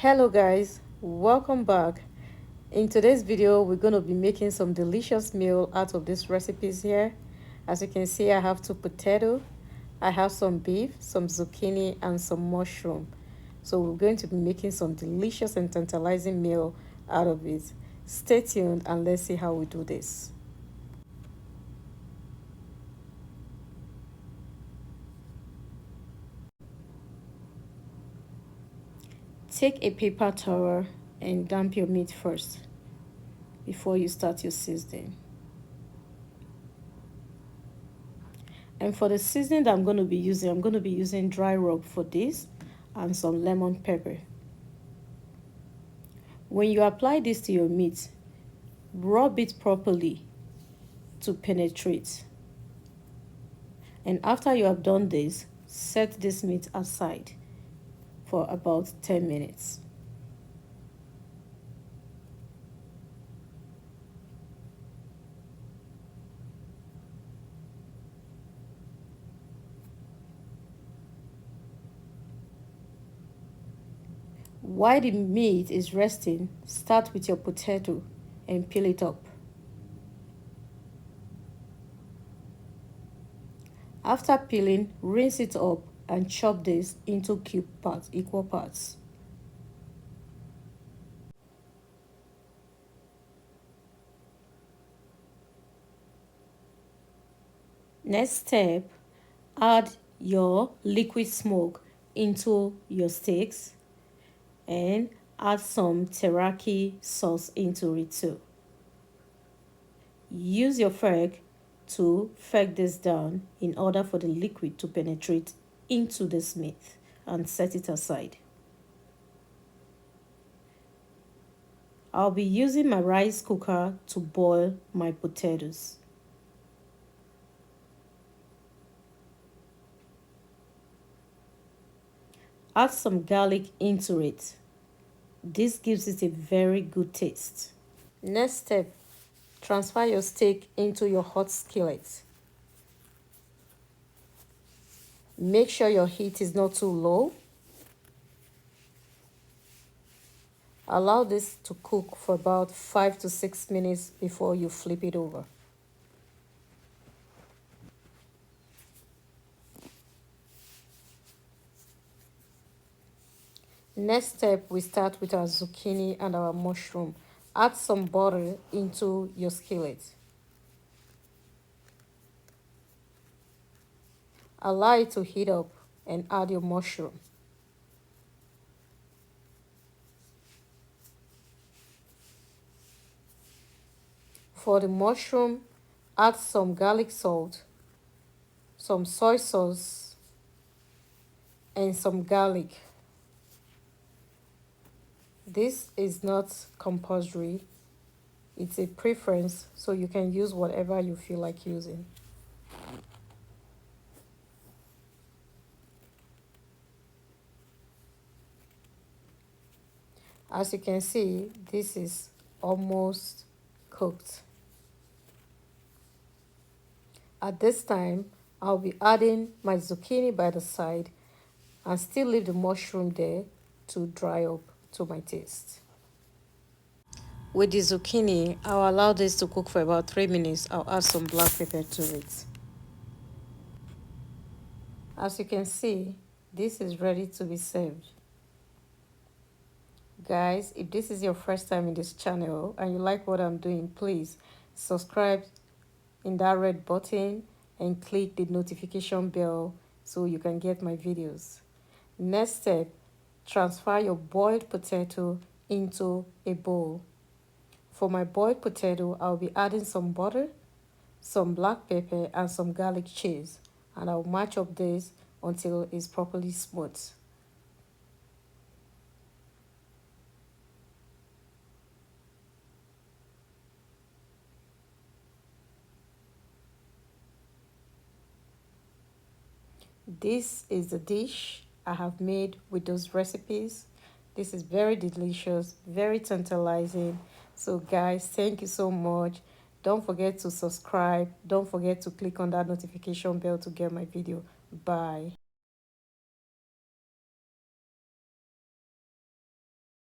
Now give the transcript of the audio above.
Hello guys, welcome back. In today's video we're going to be making some delicious meal out of these recipes here. As you can see, I have two potatoes, I have some beef, some zucchini and some mushroom. So we're going to be making some delicious and tantalizing meal out of it. Stay tuned and let's see how we do this. Take a paper towel and damp your meat first before you start your seasoning. And for the seasoning that I'm going to be using dry rub for this and some lemon pepper. When you apply this to your meat, rub it properly to penetrate. And after you have done this, set this meat aside for about 10 minutes. While the meat is resting, start with your potato and peel it up. After peeling, rinse it up and chop this into equal parts. Next step, add your liquid smoke into your steaks and add some teriyaki sauce into it too. Use your fork to fork this down in order for the liquid to penetrate into this meat and set it aside. I'll be using my rice cooker to boil my potatoes. Add some garlic into it. This gives it a very good taste. Next step, transfer your steak into your hot skillet. Make sure your heat is not too low. Allow this to cook for about 5 to 6 minutes before you flip it over. Next step, we start with our zucchini and our mushroom. Add some butter into your skillet. Allow it to heat up and add your mushroom. For the mushroom, add some garlic salt, some soy sauce, and some garlic. This is not compulsory. It's a preference, so you can use whatever you feel like using. As you can see, this is almost cooked. At this time, I'll be adding my zucchini by the side and still leave the mushroom there to dry up to my taste. With the zucchini, I'll allow this to cook for about 3 minutes. I'll add some black pepper to it. As you can see, this is ready to be served. Guys, if this is your first time in this channel and you like what I'm doing, please subscribe in that red button and click the notification bell so you can get my videos. Next step, transfer your boiled potato into a bowl. For my boiled potato, I'll be adding some butter, some black pepper and some garlic cheese, and I'll match up this until it's properly smooth. This is the dish I have made with those recipes. This is very delicious, very tantalizing. So guys, thank you so much. Don't forget to subscribe. Don't forget to click on that notification bell to get my video. Bye.